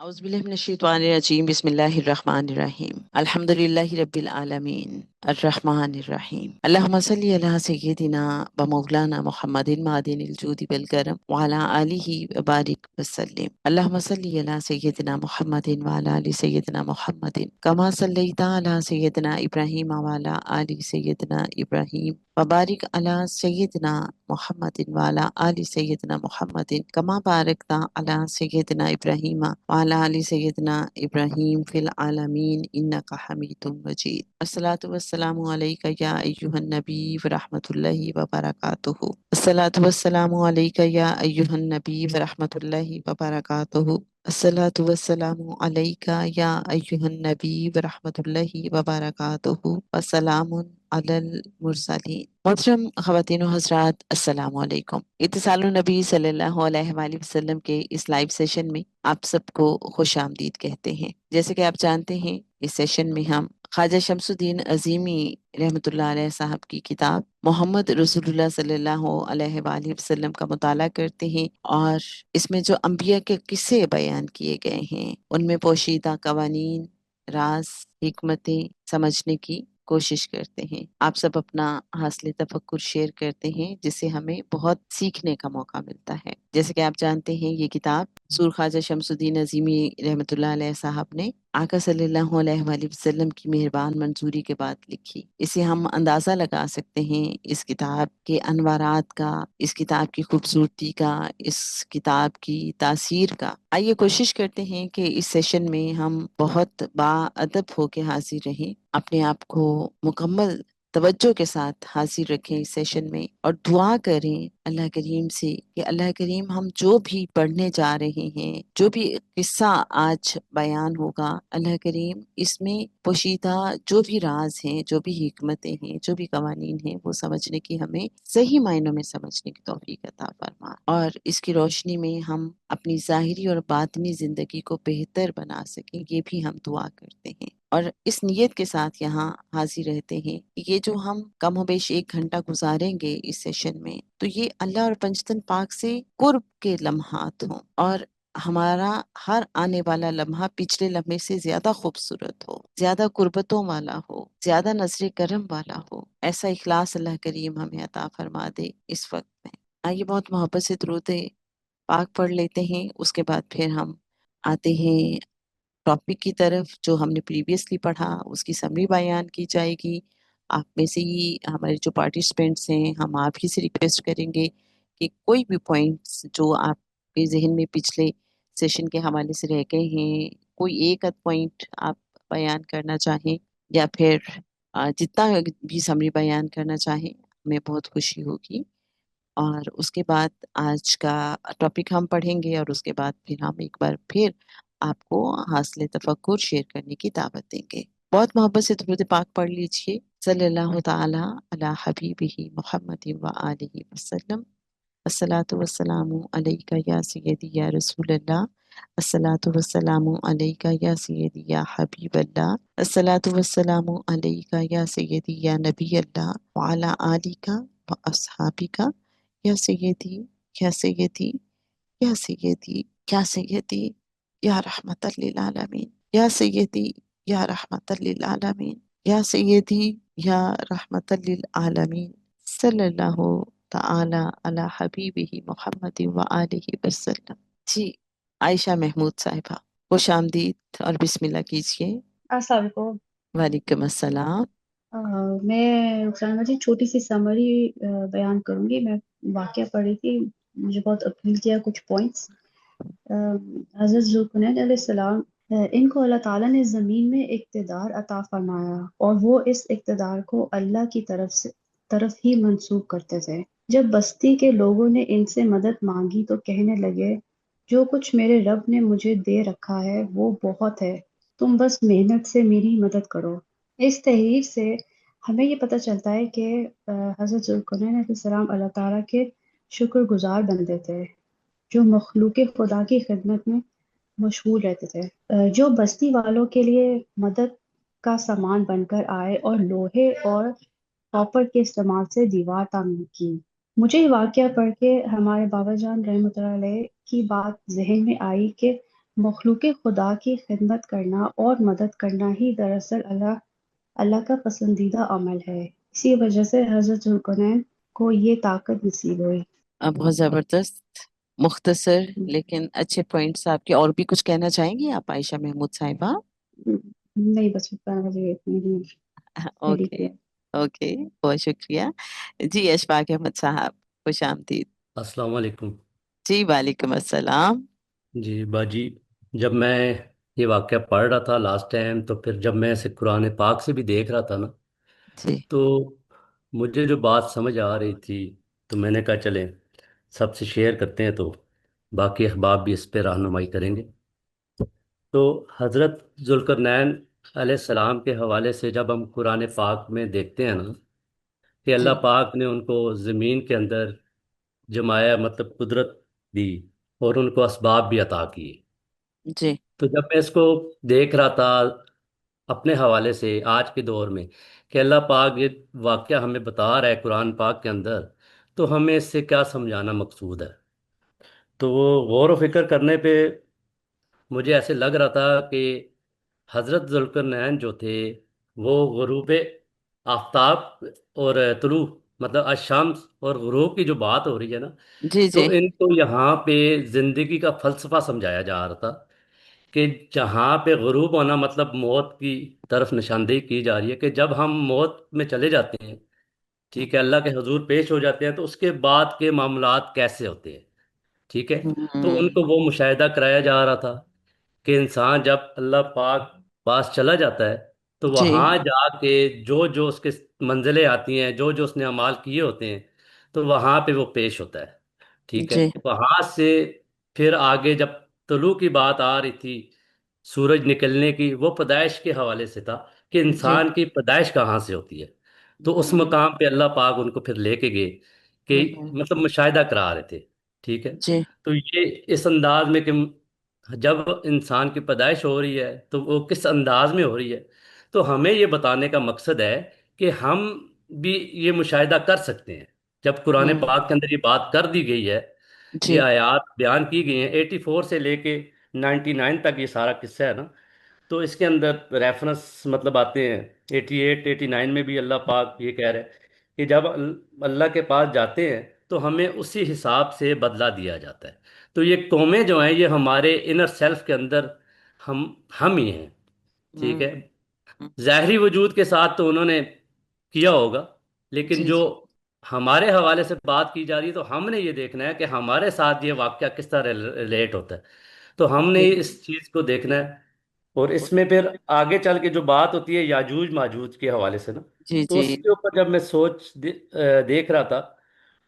اعوذ باللہ من الشیطان الرجیم بسم اللہ الرحمن الرحیم الحمد للہ رب العالمین الرحمن الرحیم اللہم صلی علی سیدنا و مولانا محمد معدن الجود والکرم وعلی آلہ وبارک وسلم اللہم صلی علی سیدنا محمد وعلی آل سیدنا محمد کما صلیت علی سیدنا ابراہیم وعلی آل سیدنا ابراہیم وبارک علی سیدنا محمد وعلی آل سیدنا محمد کما بارکت علی سیدنا ابراہیم وعلی آل سیدنا ابراہیم فی العالمین انک حمید مجید۔ الصلاۃ والسلام علیک یا ایہا النبی ورحمۃ اللہ وبرکاتہ۔ الصلاۃ والسلام علیک یا ایہا النبی ورحمۃ اللہ وبرکاتہ۔ الصلاۃ والسلام علیک یا ایہا النبی ورحمۃ اللہ وبرکاتہ وسلام علی المرسلین۔ محترم خواتین و حضرات، السلام علیکم۔ اتصال النبی صلی اللہ علیہ وآلہ وسلم کے اس لائیو سیشن میں آپ سب کو خوش آمدید کہتے ہیں۔ جیسے کہ آپ جانتے ہیں، اس سیشن میں ہم خواجہ شمس الدین عظیمی رحمۃ اللہ علیہ صاحب کی کتاب محمد رسول اللہ صلی اللہ علیہ وآلہ وسلم کا مطالعہ کرتے ہیں، اور اس میں جو انبیاء کے قصے بیان کیے گئے ہیں ان میں پوشیدہ قوانین، راز، حکمتیں سمجھنے کی کوشش کرتے ہیں۔ آپ سب اپنا حاصل تفکر شیئر کرتے ہیں، جس سے ہمیں بہت سیکھنے کا موقع ملتا ہے۔ جیسے کہ آپ جانتے ہیں، یہ کتاب سور خواجہ شمس الدین عظیمی رحمۃ اللہ علیہ صاحب نے آقا صلی اللہ علیہ وآلہ وسلم کی مہربان منظوری کے بعد لکھی۔ اسے ہم اندازہ لگا سکتے ہیں اس کتاب کے انوارات کا، اس کتاب کی خوبصورتی کا، اس کتاب کی تاثیر کا۔ آئیے کوشش کرتے ہیں کہ اس سیشن میں ہم بہت باادب ہو کے حاضر رہیں، اپنے آپ کو مکمل توجہ کے ساتھ حاضر رکھیں اس سیشن میں، اور دعا کریں اللہ کریم سے کہ اللہ کریم ہم جو بھی پڑھنے جا رہے ہیں، جو بھی قصہ آج بیان ہوگا، اللہ کریم اس میں پوشیدہ جو بھی راز ہیں، جو بھی حکمتیں ہیں، جو بھی قوانین ہیں، وہ سمجھنے کی ہمیں صحیح معنوں میں سمجھنے کی توفیق عطا فرما، اور اس کی روشنی میں ہم اپنی ظاہری اور باطنی زندگی کو بہتر بنا سکیں، یہ بھی ہم دعا کرتے ہیں۔ اور اس نیت کے ساتھ یہاں حاضر رہتے ہیں کہ یہ جو ہم کم و بیش 1 گھنٹہ گزاریں گے اس سیشن میں، تو یہ اللہ اور پنجتن پاک سے قرب کے لمحات ہوں، اور ہمارا ہر آنے والا لمحہ پچھلے لمحے سے زیادہ خوبصورت ہو، زیادہ قربتوں والا ہو، زیادہ نظر کرم والا ہو۔ ایسا اخلاص اللہ کریم ہمیں عطا فرما دے اس وقت میں۔ آئیے بہت محبت سے درود پاک پڑھ لیتے ہیں، اس کے بعد پھر ہم آتے ہیں ٹاپک کی طرف جو ہم نے پریویسلی پڑھا، اس کی سمری بیان کی جائے گی۔ آپ میں سے ہی ہمارے جو پارٹیسپینٹس ہیں، ہم آپ ہی سے ریکویسٹ کریں گے کہ کوئی بھی پوائنٹس جو آپ کے ذہن میں پچھلے سیشن کے حوالے سے رہ گئے ہیں، کوئی ایک آدھ پوائنٹ آپ بیان کرنا چاہیں، یا پھر جتنا بھی سمری بیان کرنا چاہیں، ہمیں بہت خوشی ہوگی۔ اور اس کے بعد آج کا ٹاپک ہم پڑھیں گے، اور اس کے بعد پھر ہم ایک بار پھر آپ کو حاصل تفکر شیئر کرنے کی دعوت دیں گے۔ بہت محبت سے درود پاک پڑھ لیجئے۔ صلی اللہ تعالی علی حبیبہ محمد و آلہ وسلم۔ الصلاۃ والسلام علیک یا سیدی یا رسول اللہ، الصلاۃ والسلام علیک یا سیدی یا حبیب اللہ، الصلاۃ والسلام علیک یا سیدی یا نبی اللہ، وعلی آلک و اصحابک یا سیدی یا سیدی یا سیدی یا سیدی یا رحمت للعالمین، یا سیدی یا رحمت للعالمین، یا سیدی یا رحمت للعالمین، صلی اللہ تعالی علی حبیبہ محمد و آلہ وسلم۔ جی عائشہ محمود صاحبہ، خوش آمدید اور بسم اللہ کیجیے۔ السلام علیکم۔ وعلیکم السلام۔ میں رخسانہ جی چھوٹی سی سمری بیان کروں گی۔ میں واقعہ پڑھی تھی، مجھے بہت اپیل کیا کچھ پوائنٹس۔ حضرت ذوالقرنین علیہ السلام، ان کو اللہ تعالیٰ نے زمین میں اقتدار عطا فرمایا، اور وہ اس اقتدار کو اللہ کی طرف ہی منسوب کرتے تھے۔ جب بستی کے لوگوں نے ان سے مدد مانگی تو کہنے لگے، جو کچھ میرے رب نے مجھے دے رکھا ہے وہ بہت ہے، تم بس محنت سے میری مدد کرو۔ اس تحریر سے ہمیں یہ پتہ چلتا ہے کہ حضرت ذوالقرنین علیہ السلام اللہ تعالیٰ کے شکر گزار بندے تھے، جو مخلوق خدا کی خدمت میں مشغول رہتے تھے، جو بستی والوں کے لیے مدد کا سامان بن کر آئے اور لوہے اور کاپر کے استعمال سے دیوار تعمیر کی۔ مجھے یہ واقعہ پڑھ کے ہمارے بابا جان رحمۃ اللہ علیہ کی بات ذہن میں آئی کہ مخلوق خدا کی خدمت کرنا اور مدد کرنا ہی دراصل اللہ کا پسندیدہ عمل ہے۔ اسی وجہ سے حضرت ذوالقرنین کو یہ طاقت نصیب ہوئی۔ بہت زبردست، مختصر لیکن اچھے پوائنٹس آپ کے۔ اور بھی کچھ کہنا چاہیں گی آپ عائشہ محمود صاحبہ؟ نہیں بس مجھے اتنی ہی ریڈی اوکے کیا۔ اوکے، بہت شکریہ جی۔ اشفاق احمد صاحب، خوش آمدید السلام علیکم۔ جی۔ وعلیکم السلام جی باجی، جب میں یہ واقعہ پڑھ رہا تھا لاسٹ ٹائم، تو پھر جب میں اسے قرآن پاک سے بھی دیکھ رہا تھا نا، جی تو مجھے جو بات سمجھ آ رہی تھی، تو میں نے کہا چلیں سب سے شیئر کرتے ہیں، تو باقی احباب بھی اس پہ رہنمائی کریں گے۔ تو حضرت ذوالقرنین علیہ السلام کے حوالے سے جب ہم قرآن پاک میں دیکھتے ہیں نا، کہ جی اللہ پاک نے ان کو زمین کے اندر جمایا، مطلب قدرت دی، اور ان کو اسباب بھی عطا کیے۔ جی تو جب میں اس کو دیکھ رہا تھا اپنے حوالے سے آج کے دور میں، کہ اللہ پاک یہ واقعہ ہمیں بتا رہا ہے قرآن پاک کے اندر، تو ہمیں اس سے کیا سمجھانا مقصود ہے؟ تو وہ غور و فکر کرنے پہ مجھے ایسے لگ رہا تھا کہ حضرت ذوالقرنین جو تھے، وہ غروب آفتاب اور طلوع، مطلب الشمس اور غروب کی جو بات ہو رہی ہے نا، جی تو جی ان کو یہاں پہ زندگی کا فلسفہ سمجھایا جا رہا تھا، کہ جہاں پہ غروب ہونا مطلب موت کی طرف نشاندہی کی جا رہی ہے، کہ جب ہم موت میں چلے جاتے ہیں، ٹھیک ہے، اللہ کے حضور پیش ہو جاتے ہیں، تو اس کے بعد کے معاملات کیسے ہوتے ہیں، ٹھیک ہے۔ تو ان ہوں، کو وہ مشاہدہ کرایا جا رہا تھا کہ انسان جب اللہ پاک پاس چلا جاتا ہے، تو جی وہاں جا کے جو جو اس کے منزلیں آتی ہیں، جو جو اس نے اعمال کیے ہوتے ہیں، تو وہاں پہ وہ پیش ہوتا ہے، ٹھیک ہے۔ جی وہاں سے پھر آگے جب طلوع کی بات آ رہی تھی، سورج نکلنے کی، وہ پیدائش کے حوالے سے تھا کہ جی انسان کی پیدائش کہاں سے ہوتی ہے۔ تو اس ہوں، مقام پہ اللہ پاک ان کو پھر لے کے گئے، کہ ہوں، مطلب مشاہدہ کرا رہے تھے، ٹھیک ہے۔ جی تو یہ اس انداز میں کہ جب انسان کی پیدائش ہو رہی ہے، تو وہ کس انداز میں ہو رہی ہے، تو ہمیں یہ بتانے کا مقصد ہے کہ ہم بھی یہ مشاہدہ کر سکتے ہیں۔ جب قرآن ہوں، پاک کے اندر یہ بات کر دی گئی ہے، جی یہ آیات بیان کی گئی ہیں 84 سے لے کے 99 تک، یہ سارا قصہ ہے نا، تو اس کے اندر ریفرنس مطلب آتے ہیں 88 89 میں بھی اللہ پاک یہ کہہ رہے ہیں کہ جب اللہ کے پاس جاتے ہیں، تو ہمیں اسی حساب سے بدلہ دیا جاتا ہے۔ تو یہ قومیں جو ہیں، یہ ہمارے انر سیلف کے اندر ہم ہم ہی ہیں، ٹھیک ہوں، ہے۔ ظاہری وجود کے ساتھ تو انہوں نے کیا ہوگا، لیکن جی جو جی ہمارے حوالے سے بات کی جا رہی ہے، تو ہم نے یہ دیکھنا ہے کہ ہمارے ساتھ یہ واقعہ کس طرح ریلیٹ ہوتا ہے، تو ہم نے جی اس چیز کو دیکھنا ہے۔ اور اس میں پھر آگے چل کے جو بات ہوتی ہے یاجوج ماجوج کے حوالے سے نا، جی تو جی اس کے اوپر جب میں دیکھ رہا تھا،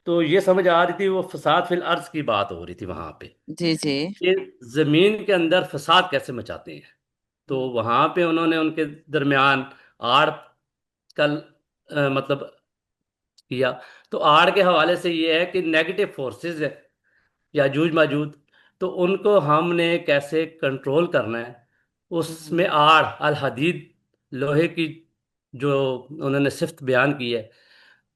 تو یہ سمجھ آ رہی تھی، وہ فساد فی الارض کی بات ہو رہی تھی وہاں پہ، جی جی کہ زمین کے اندر فساد کیسے مچاتے ہیں۔ تو وہاں پہ انہوں نے ان کے درمیان آڑ کل مطلب کیا۔ تو آڑ کے حوالے سے یہ ہے کہ نیگیٹو فورسز ہے یاجوج ماجوج، تو ان کو ہم نے کیسے کنٹرول کرنا ہے۔ اس میں آڑ الحدید، لوہے کی جو انہوں نے صفت بیان کی ہے،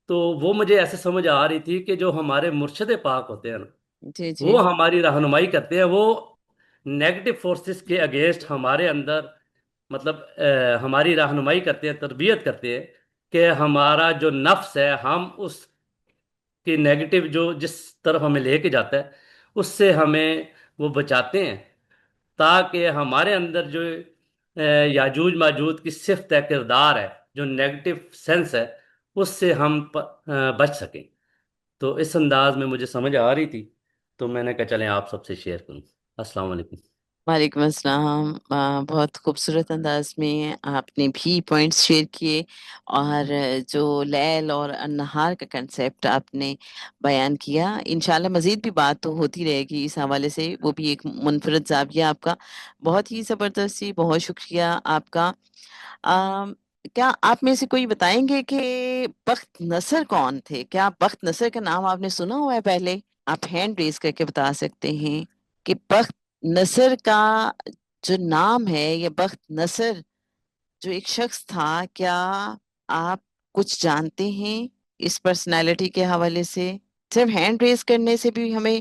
تو وہ مجھے ایسے سمجھ آ رہی تھی کہ جو ہمارے مرشد پاک ہوتے ہیں نا، جی جی وہ ہماری رہنمائی کرتے ہیں، وہ نیگیٹو فورسز کے اگینسٹ ہمارے اندر مطلب ہماری رہنمائی کرتے ہیں، تربیت کرتے ہیں، کہ ہمارا جو نفس ہے، ہم اس کی نیگیٹو جو جس طرف ہمیں لے کے جاتا ہے، اس سے ہمیں وہ بچاتے ہیں، تاکہ ہمارے اندر جو یاجوج ماجوج کی صفت ہے، کردار ہے، جو نیگیٹو سینس ہے، اس سے ہم بچ سکیں۔ تو اس انداز میں مجھے سمجھ آ رہی تھی، تو میں نے کہا چلیں آپ سب سے شیئر کروں۔ السلام علیکم۔ وعلیکم السلام۔ بہت خوبصورت انداز میں آپ نے بھی پوائنٹس شیئر کیے، اور جو لیل اور النہار کا کنسیپٹ آپ نے بیان کیا، انشاءاللہ مزید بھی بات تو ہوتی رہے گی اس حوالے سے، وہ بھی ایک منفرد زاویہ آپ کا، بہت ہی زبردستی، بہت شکریہ آپ کا۔ آم، کیا آپ میں سے کوئی بتائیں گے کہ بخت نصر کون تھے؟ کیا بخت نصر کا نام آپ نے سنا ہوا ہے پہلے؟ آپ ہینڈ ریز کر کے بتا سکتے ہیں کہ بخت نصر کا جو نام ہے، یا بخت نصر جو ایک شخص تھا، کیا آپ کچھ جانتے ہیں اس پرسنالٹی کے حوالے سے؟ صرف ہینڈ ریز کرنے سے بھی ہمیں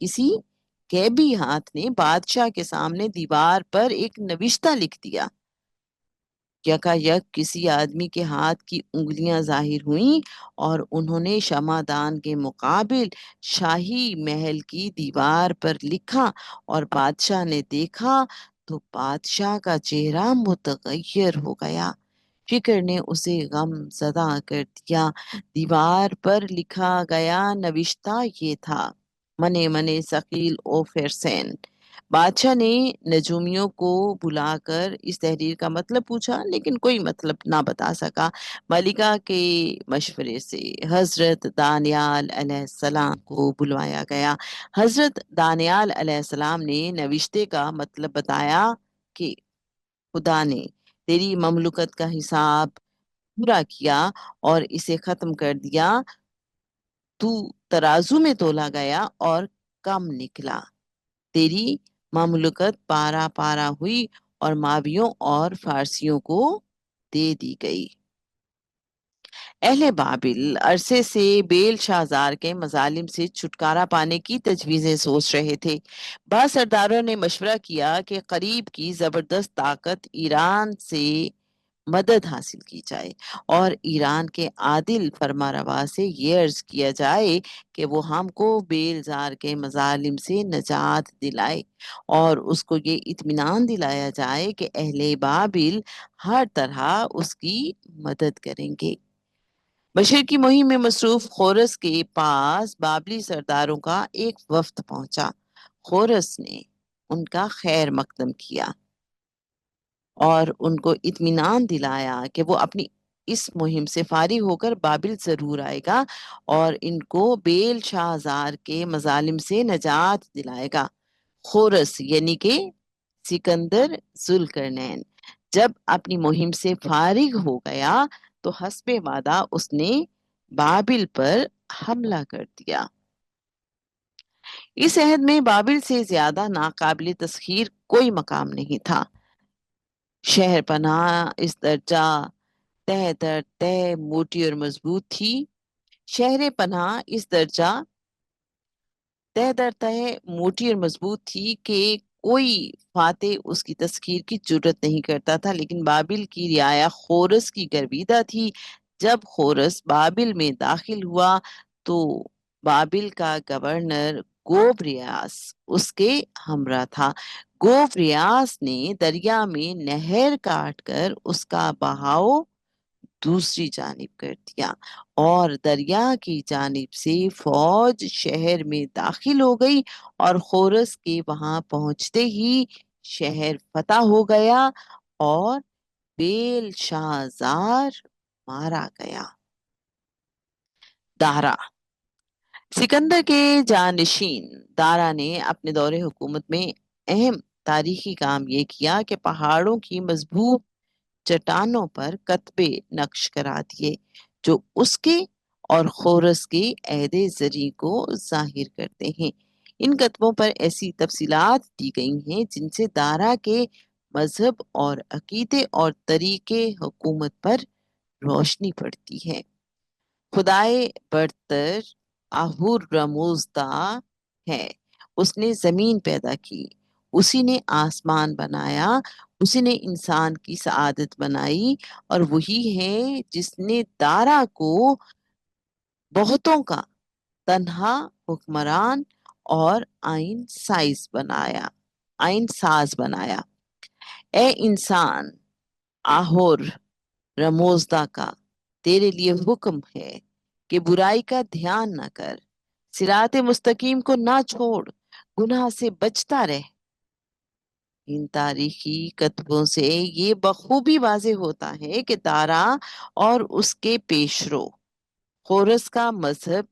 کسی غیبی ہاتھ نے بادشاہ کے سامنے دیوار پر ایک نوشتہ لکھ دیا۔ یکایک کسی آدمی کے ہاتھ کی انگلیاں ظاہر ہوئیں اور انہوں نے شمعدان کے مقابل شاہی محل کی دیوار پر لکھا، اور بادشاہ نے دیکھا تو بادشاہ کا چہرہ متغیر ہو گیا، فکر نے اسے غم زدہ کر دیا۔ دیوار پر لکھا گیا نوشتہ یہ تھا: منے منے ثقیل او فرسین۔ بادشاہ نے نجومیوں کو بلا کر اس تحریر کا مطلب پوچھا، لیکن کوئی مطلب نہ بتا سکا۔ ملکہ کے مشورے سے حضرت دانیال علیہ السلام کو بلوایا گیا۔ حضرت دانیال علیہ السلام نے نوشتے کا مطلب بتایا کہ خدا نے تیری مملکت کا حساب پورا کیا اور اسے ختم کر دیا۔ تو ترازو میں تولا گیا اور کم نکلا۔ تیری مملکت پارا پارا ہوئی اور ماویوں اور فارسیوں کو دے دی گئی۔ اہل بابل عرصے سے بیل شازار کے مظالم سے چھٹکارا پانے کی تجویزیں سوچ رہے تھے۔ بعض سرداروں نے مشورہ کیا کہ قریب کی زبردست طاقت ایران سے مدد حاصل کی جائے اور ایران کے عادل فرمانروا سے یہ عرض کیا جائے کہ وہ ہم کو بیل زار کے مظالم سے نجات دلائے، اور اس کو یہ اطمینان دلایا جائے کہ اہل بابل ہر طرح اس کی مدد کریں گے۔ بشیر کی مہم میں مصروف خورس کے پاس بابلی سرداروں کا ایک وفد پہنچا۔ خورس نے ان کا خیر مقدم کیا اور ان کو اطمینان دلایا کہ وہ اپنی اس مہم سے فارغ ہو کر بابل ضرور آئے گا اور ان کو بیل شازار کے مظالم سے نجات دلائے گا۔ خورس یعنی کہ سکندر ذوالقرنین جب اپنی مہم سے فارغ ہو گیا تو حسب وعدہ اس نے بابل پر حملہ کر دیا۔ اس عہد میں بابل سے زیادہ ناقابل تسخیر کوئی مقام نہیں تھا۔ شہر پناہ اس درجہ تہ در تہ موٹی اور مضبوط تھی۔ شہر پناہ اس درجہ تہ در تہ موٹی اور مضبوط تھی کہ کوئی فاتح اس کی تسخیر کی جرت نہیں کرتا تھا، لیکن بابل کی رعایا خورس کی گرویدہ تھی۔ جب خورس بابل میں داخل ہوا تو بابل کا گورنر گوبریاس اس کے ہمراہ تھا۔ گوبریاس نے دریا میں نہر کاٹ کر اس کا بہاؤ دوسری جانب کر دیا اور دریا کی جانب سے فوج شہر میں داخل ہو گئی، اور خورس کے وہاں پہنچتے ہی شہر فتح ہو گیا اور بیل شازار مارا گیا۔ دارا سکندر کے جانشین دارا نے اپنے دور حکومت میں اہم تاریخی کام یہ کیا کہ پہاڑوں کی مضبوط چٹانوں پر کتبے نقش کرا دیے جو اس کے اور خورس کے عہد زرعی کو ظاہر کرتے ہیں۔ ان کتبوں پر ایسی تفصیلات دی گئی ہیں جن سے دارا کے مذہب اور عقیدے اور طریقے حکومت پر روشنی پڑتی ہے۔ خدائے برتر آہور رموزدہ ہے، اس نے زمین پیدا کی، اسی نے آسمان بنایا، اسی نے انسان کی سعادت بنائی، اور وہی ہے جس نے دارا کو بہتوں کا تنہا حکمران اور آئین ساز بنایا۔ اے انسان، آہور رموزدہ کا تیرے لیے حکم ہے کہ برائی کا دھیان نہ کر، صراط مستقیم کو نہ چھوڑ، گناہ سے بچتا رہ۔ ان تاریخی کتبوں سے یہ بخوبی واضح ہوتا ہے کہ دارا اور اس کے پیشرو خورس کا مذہب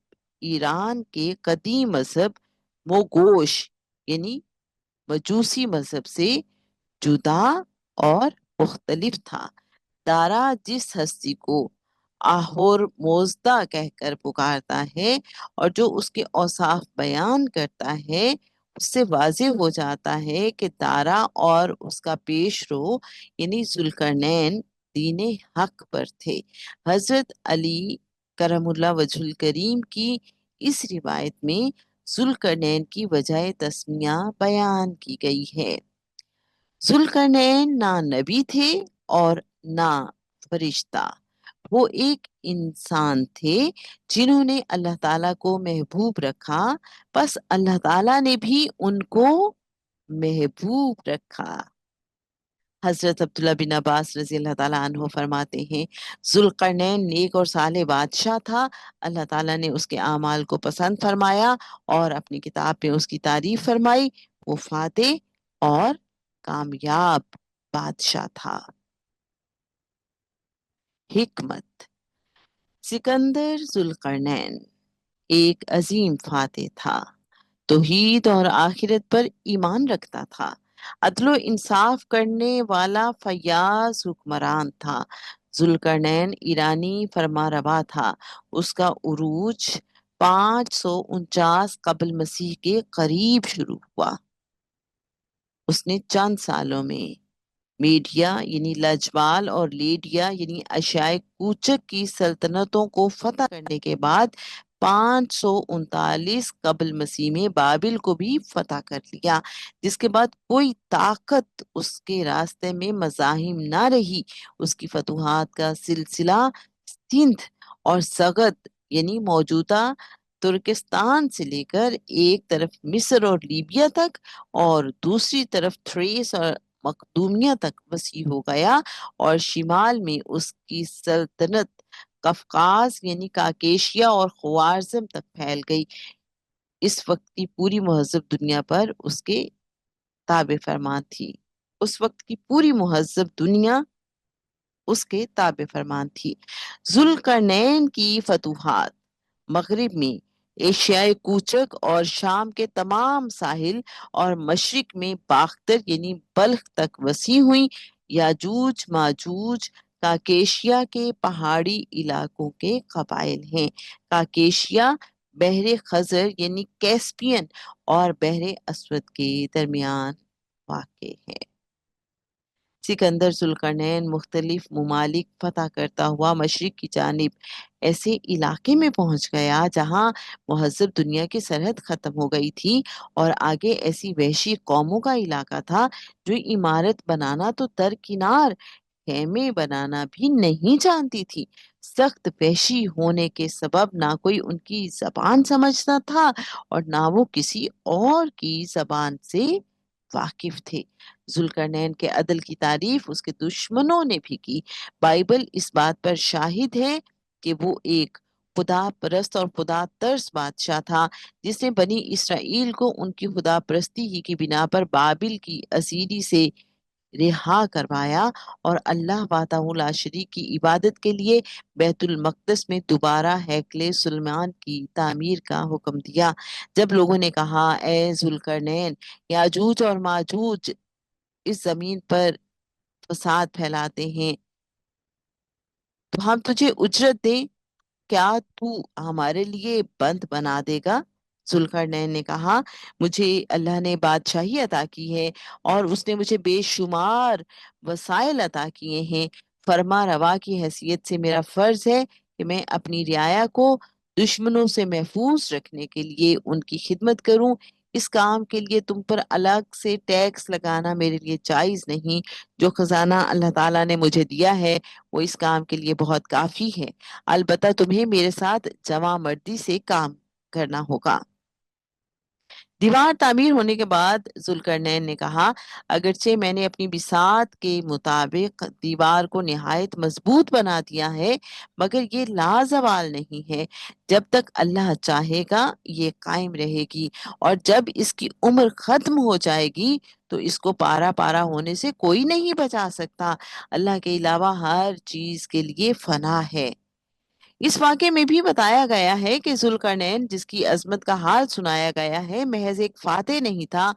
ایران کے قدیم مذہب موگوش یعنی مجوسی مذہب سے جدا اور مختلف تھا۔ دارا جس ہستی کو آہور موزدہ کہہ کر پکارتا ہے اور جو اس کے اوصاف بیان کرتا ہے، اس سے واضح ہو جاتا ہے کہ دارا اور اس کا پیشرو یعنی ذوالقرنین دین حق پر تھے۔ حضرت علی کرم اللہ وجہ الکریم کی اس روایت میں ذوالقرنین کی وجہ تسمیہ بیان کی گئی ہے۔ ذوالقرنین نہ نبی تھے اور نہ فرشتہ، وہ ایک انسان تھے جنہوں نے اللہ تعالیٰ کو محبوب رکھا، بس اللہ تعالیٰ نے بھی ان کو محبوب رکھا۔ حضرت عبداللہ بن عباس رضی اللہ تعالیٰ عنہ فرماتے ہیں ذوالقرنین نیک اور صالح بادشاہ تھا، اللہ تعالیٰ نے اس کے اعمال کو پسند فرمایا اور اپنی کتاب میں اس کی تعریف فرمائی، وہ فاتح اور کامیاب بادشاہ تھا۔ حکمت: سکندر ذوالقرنین ایک عظیم فاتح تھا، توحید اور آخرت پر ایمان رکھتا تھا، عدل و انصاف کرنے والا فیاض حکمران تھا۔ ذوالقرنین ایرانی فرما روا تھا، اس کا عروج 549 قبل مسیح کے قریب شروع ہوا۔ اس نے چند سالوں میں میڈیا یعنی لجبال اور لیڈیا یعنی اشیائے کوچک کی سلطنتوں کو فتح کرنے کے بعد 539 قبل مسیح میں بابل کو بھی فتح کر لیا، جس کے بعد کوئی طاقت اس کے راستے میں مزاحم نہ رہی۔ اس کی فتوحات کا سلسلہ سندھ اور سغد یعنی موجودہ ترکستان سے لے کر ایک طرف مصر اور لیبیا تک اور دوسری طرف تھریس اور مقدونیہ تک وسیع ہو گیا، اور شمال میں اس کی سلطنت قفقاز یعنی کاکیشیا اور خوارزم تک پھیل گئی۔ اس وقت کی پوری مہذب دنیا پر اس کے تابع فرمان تھی۔ اس وقت کی پوری مہذب دنیا اس کے تابع فرمان تھی۔ ذوالقرنین کی فتوحات مغرب میں ایشیائے کوچک اور شام کے تمام ساحل اور مشرق میں باختر یعنی بلخ تک وسیع ہوئی۔ یاجوج ماجوج کاکیشیا کے پہاڑی علاقوں کے قبائل ہیں۔ کاکیشیا بحر خزر یعنی کیسپین اور بحر اسود کے درمیان واقع ہے۔ سکندر ذوالقرنین مختلف ممالک فتح کرتا ہوا مشرق کی جانب ایسے علاقے میں پہنچ گیا جہاں مہذب دنیا کی سرحد ختم ہو گئی تھی، اور آگے ایسی وحشی قوموں کا علاقہ تھا جو عمارت بنانا تو درکنار خیمے بنانا بھی نہیں جانتی تھی۔ سخت وحشی ہونے کے سبب نہ کوئی ان کی زبان سمجھتا تھا اور نہ وہ کسی اور کی زبان سے واقف تھے۔ ذوالقرنین کے عدل کی تعریف اس کے دشمنوں نے بھی کی۔ بائبل اس بات پر شاہد ہے کہ وہ ایک خدا پرست اور خدا ترس بادشاہ تھا جس نے بنی اسرائیل کو ان کی خدا پرستی ہی کی بنا پر بابل کی اسیری سے رہا کروایا اور اللہ وحدہ لا شریک کی عبادت کے لیے بیت المقدس میں دوبارہ ہیکل سلیمان کی تعمیر کا حکم دیا۔ جب لوگوں نے کہا اے ذوالقرنین، یاجوج اور ماجوج اس زمین پر فساد پھیلاتے ہیں تو ہم تجھے اجرت دیں، کیا تو ہمارے لیے بند بنا دے گا؟ ذوالقرنین نے کہا مجھے اللہ نے بادشاہی عطا کی ہے اور اس نے مجھے بے شمار وسائل عطا کیے ہیں۔ فرما روا کی حیثیت سے میرا فرض ہے کہ میں اپنی رعایا کو دشمنوں سے محفوظ رکھنے کے لیے ان کی خدمت کروں۔ اس کام کے لیے تم پر الگ سے ٹیکس لگانا میرے لیے جائز نہیں۔ جو خزانہ اللہ تعالیٰ نے مجھے دیا ہے وہ اس کام کے لیے بہت کافی ہے، البتہ تمہیں میرے ساتھ جوان مردی سے کام کرنا ہوگا۔ دیوار تعمیر ہونے کے بعد ذوالقرنین نے کہا اگرچہ میں نے اپنی بساط کے مطابق دیوار کو نہایت مضبوط بنا دیا ہے مگر یہ لازوال نہیں ہے، جب تک اللہ چاہے گا یہ قائم رہے گی، اور جب اس کی عمر ختم ہو جائے گی تو اس کو پارا پارا ہونے سے کوئی نہیں بچا سکتا۔ اللہ کے علاوہ ہر چیز کے لیے فنا ہے۔ اس واقعے میں بھی بتایا گیا ہے کہ ذوالقرنین جس کی عظمت کا حال سنایا گیا ہے محض ایک فاتح نہیں تھا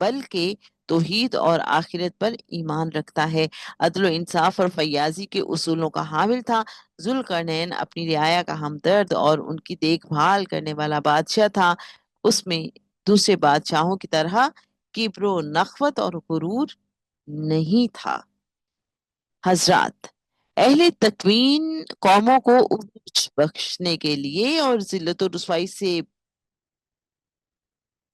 بلکہ توحید اور آخرت پر ایمان رکھتا ہے، عدل و انصاف اور فیاضی کے اصولوں کا حامل تھا۔ ذوالقرنین اپنی رعایا کا ہمدرد اور ان کی دیکھ بھال کرنے والا بادشاہ تھا۔ اس میں دوسرے بادشاہوں کی طرح کبر و نخوت اور غرور نہیں تھا۔ حضرات، اہل تکوین قوموں کو عروج بخشنے کے لیے اور ذلت و رسوائی سے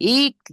1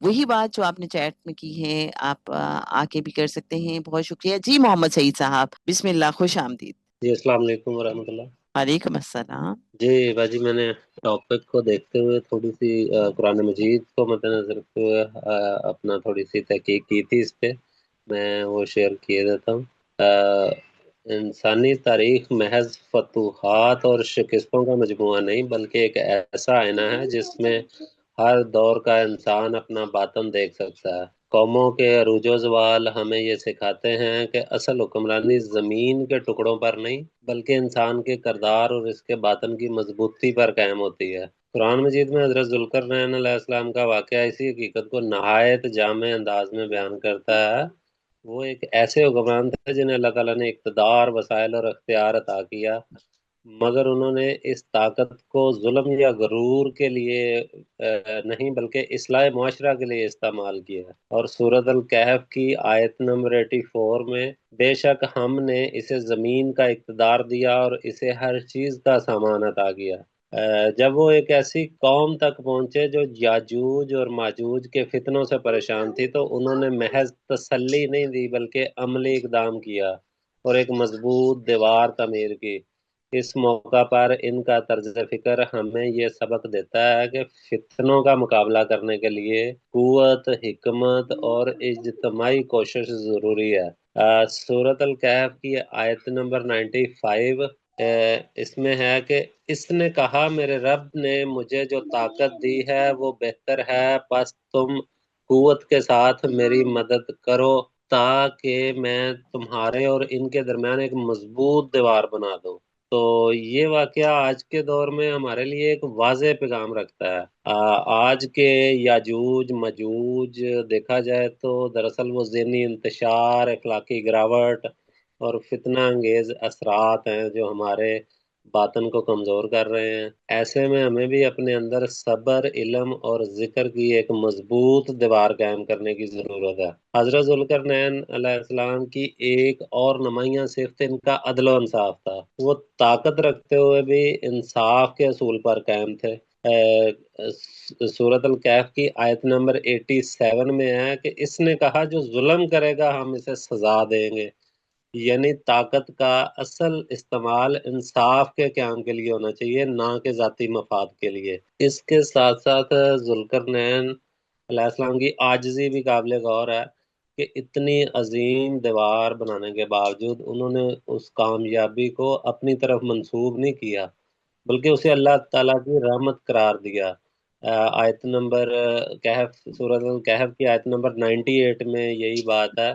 وہی بات جو آپ نے چیٹ میں کی ہے آپ آگے بھی کر سکتے ہیں. بہت شکریہ. جی محمد سعید صاحب بسم اللہ، خوش آمدید. جی السلام علیکم ورحمۃ اللہ. وعلیکم السلام. جی باجی، میں نے ٹاپک کو دیکھتے ہوئے تھوڑی سی قرآن مجید کو مد نظر رکھتے ہوئے اپنا تھوڑی سی تحقیق کی تھی. اس پہ میں وہ شیئر کیے دیتا ہوں. انسانی تاریخ محض فتوحات اور شکستوں کا مجموعہ نہیں، بلکہ ایک ایسا آئینہ ہے جس میں ہر دور کا انسان اپنا باطن دیکھ سکتا ہے. قوموں کے عروج و زوال ہمیں یہ سکھاتے ہیں کہ اصل حکمرانی زمین کے ٹکڑوں پر نہیں بلکہ انسان کے کردار اور اس کے باطن کی مضبوطی پر قائم ہوتی ہے. قرآن مجید میں حضرت ذوالقرنین علیہ السلام کا واقعہ اسی حقیقت کو نہایت جامع انداز میں بیان کرتا ہے. وہ ایک ایسے حکمران تھے جنہیں اللہ تعالیٰ نے اقتدار، وسائل اور اختیار عطا کیا، مگر انہوں نے اس طاقت کو ظلم یا غرور کے لیے نہیں بلکہ اصلاح معاشرہ کے لیے استعمال کیا. اور سورۃ الکہف کی آیت نمبر 84 میں بے شک ہم نے اسے زمین کا اقتدار دیا اور اسے ہر چیز کا سامان عطا کیا. جب وہ ایک ایسی قوم تک پہنچے جو یاجوج اور ماجوج کے فتنوں سے پریشان تھی تو انہوں نے محض تسلی نہیں دی بلکہ عملی اقدام کیا اور ایک مضبوط دیوار تعمیر کی. اس موقع پر ان کا طرز فکر ہمیں یہ سبق دیتا ہے کہ فتنوں کا مقابلہ کرنے کے لیے قوت، حکمت اور اجتماعی کوشش ضروری ہے. سورۃ الکہف کی آیت نمبر 95 اس میں ہے کہ اس نے کہا میرے رب نے مجھے جو طاقت دی ہے وہ بہتر ہے، پس تم قوت کے ساتھ میری مدد کرو تاکہ میں تمہارے اور ان کے درمیان ایک مضبوط دیوار بنا دوں. تو یہ واقعہ آج کے دور میں ہمارے لیے ایک واضح پیغام رکھتا ہے. آج کے یاجوج مجوج دیکھا جائے تو دراصل وہ ذہنی انتشار، اخلاقی گراوٹ اور فتنہ انگیز اثرات ہیں جو ہمارے باطن کو کمزور کر رہے ہیں. ایسے میں ہمیں بھی اپنے اندر صبر، علم اور ذکر کی ایک مضبوط دیوار قائم کرنے کی ضرورت ہے. حضرت ذوالقرنین علیہ السلام کی ایک اور نمایاں صفت ان کا عدل و انصاف تھا. وہ طاقت رکھتے ہوئے بھی انصاف کے اصول پر قائم تھے. سورۃ الکہف کی آیت نمبر 87 میں ہے کہ اس نے کہا جو ظلم کرے گا ہم اسے سزا دیں گے. یعنی طاقت کا اصل استعمال انصاف کے قیام کے لیے ہونا چاہیے، نہ کہ ذاتی مفاد کے لیے. اس کے ساتھ ساتھ ذوالقرنین علیہ السلام کی عاجزی بھی قابل غور ہے کہ اتنی عظیم دیوار بنانے کے باوجود انہوں نے اس کامیابی کو اپنی طرف منسوب نہیں کیا بلکہ اسے اللہ تعالیٰ کی رحمت قرار دیا. آیت نمبر سورۃ الکہف کی آیت نمبر 98 میں یہی بات ہے.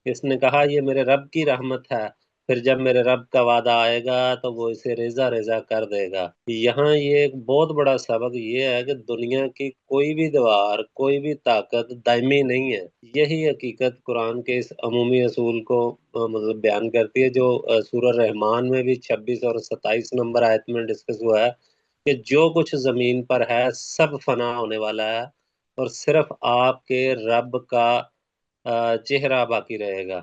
اس نے کہا یہ میرے رب کی رحمت ہے، پھر جب میرے رب کا وعدہ آئے گا تو وہ اسے ریزہ ریزہ کر دے گا. یہاں یہ ایک بہت بڑا سبق یہ ہے کہ دنیا کی کوئی بھی دیوار، کوئی بھی طاقت دائمی نہیں ہے. یہی حقیقت قرآن کے اس عمومی اصول کو مطلب بیان کرتی ہے جو سورہ رحمان میں بھی 26 اور 27 نمبر آیت میں ڈسکس ہوا ہے کہ جو کچھ زمین پر ہے سب فنا ہونے والا ہے اور صرف آپ کے رب کا چہرہ باقی رہے گا.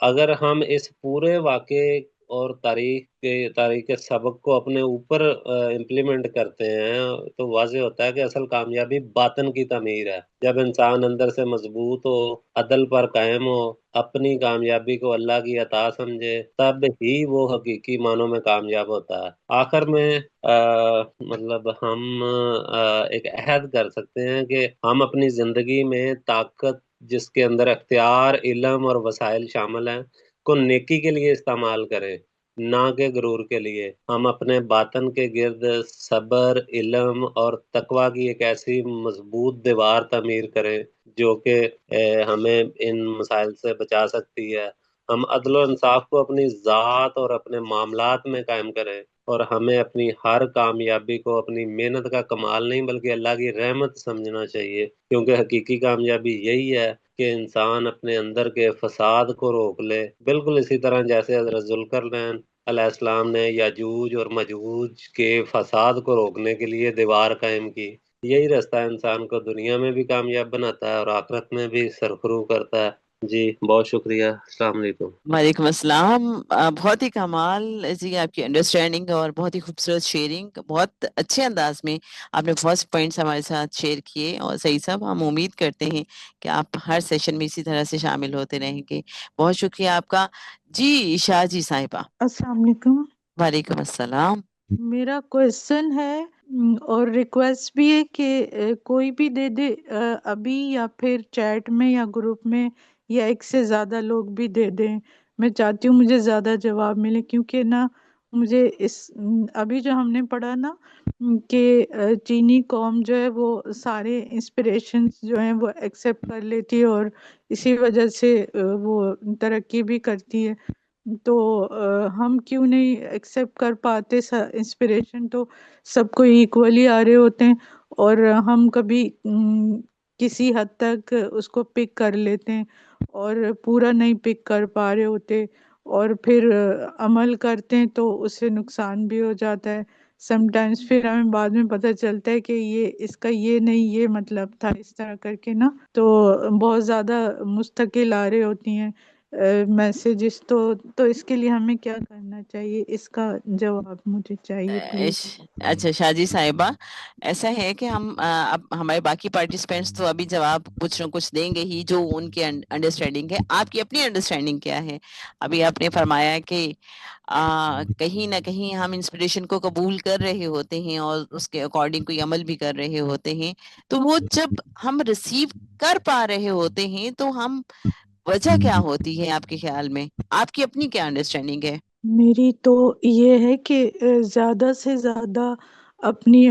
اگر ہم اس پورے واقعے اور تاریخ کے سبق کو اپنے اوپر امپلیمنٹ کرتے ہیں تو واضح ہوتا ہے کہ اصل کامیابی باطن کی تعمیر ہے. جب انسان اندر سے مضبوط ہو، عدل پر قائم ہو، اپنی کامیابی کو اللہ کی عطا سمجھے، تب ہی وہ حقیقی معنوں میں کامیاب ہوتا ہے. آخر میں مطلب ہم ایک عہد کر سکتے ہیں کہ ہم اپنی زندگی میں طاقت جس کے اندر اختیار، علم اور وسائل شامل ہیں کو نیکی کے لیے استعمال کریں، نہ کہ غرور کے لیے. ہم اپنے باطن کے گرد صبر، علم اور تقوی کی ایک ایسی مضبوط دیوار تعمیر کریں جو کہ ہمیں ان مسائل سے بچا سکتی ہے. ہم عدل و انصاف کو اپنی ذات اور اپنے معاملات میں قائم کریں اور ہمیں اپنی ہر کامیابی کو اپنی محنت کا کمال نہیں بلکہ اللہ کی رحمت سمجھنا چاہیے، کیونکہ حقیقی کامیابی یہی ہے کہ انسان اپنے اندر کے فساد کو روک لے، بالکل اسی طرح جیسے حضرت ذوالقرنین علیہ السلام نے یاجوج اور ماجوج کے فساد کو روکنے کے لیے دیوار قائم کی. یہی راستہ انسان کو دنیا میں بھی کامیاب بناتا ہے اور آخرت میں بھی سرخرو کرتا ہے. جی بہت شکریہ، السلام علیکم۔ وعلیکم السلام۔ بہت ہی کمال جی آپ کی انڈرسٹینڈنگ اور بہت ہی خوبصورت شیئرنگ، بہت اچھے انداز میں آپ نے بہت پوائنٹس ہمارے ساتھ شیئر کیے، اور صحیح صاحب ہم امید کرتے ہیں کہ آپ ہر سیشن میں اسی طرح سے شامل ہوتے رہیں گے۔ بہت شکریہ آپ کا۔ جی عشاء جی صاحبہ۔ السلام علیکم۔ وعلیکم السلام۔ میرا کویشچن ہے اور ریکویسٹ بھی ہے کہ کوئی بھی دے دے ابھی، یا پھر چیٹ میں یا گروپ میں، یا ایک سے زیادہ لوگ بھی دے دیں۔ میں چاہتی ہوں مجھے زیادہ جواب ملے، کیونکہ نا مجھے ابھی جو ہم نے پڑھا نا کہ چینی قوم جو ہے وہ سارے انسپریشنز جو ہیں وہ ایکسیپٹ کر لیتی ہے، اور اسی وجہ سے وہ ترقی بھی کرتی ہے۔ تو ہم کیوں نہیں ایکسیپٹ کر پاتے؟ انسپریشن تو سب کو ایکولی آ رہے ہوتے ہیں، اور ہم کبھی کسی حد تک اس کو پک کر لیتے ہیں اور پورا نہیں پک کر پا رہے ہوتے، اور پھر عمل کرتے ہیں تو اس سے نقصان بھی ہو جاتا ہے سم ٹائمز۔ پھر ہمیں بعد میں پتہ چلتا ہے کہ یہ اس کا یہ نہیں، یہ مطلب تھا، اس طرح کر کے نا۔ تو بہت زیادہ مستقل آ رہے ہوتی ہیں میسیجز، تو اس کے لیے ہمیں کیا کرنا چاہیے؟ اس کا جواب مجھے چاہیے پلیز۔ اچھا شاجی صاحبہ، ایسا ہے کہ ہم اب ہمارے باقی پارٹیسپینٹس تو ابھی جواب کچھ نہ کچھ دیں گے ہی، جو ان کی انڈرسٹینڈنگ ہے۔ آپ کی اپنی انڈرسٹینڈنگ کیا ہے؟ ابھی آپ نے فرمایا کہ کہیں نہ کہیں ہم انسپریشن کو قبول کر رہے ہوتے ہیں اور اس کے اکارڈنگ کوئی عمل بھی کر رہے ہوتے ہیں، تو وہ جب ہم ریسیو کر پا رہے ہوتے ہیں تو ہم وجہ کیا ہوتی ہے آپ کے خیال میں؟ آپ کی اپنی کیا انڈرسٹینڈنگ ہے؟ میری تو یہ ہے کہ زیادہ سے زیادہ اپنی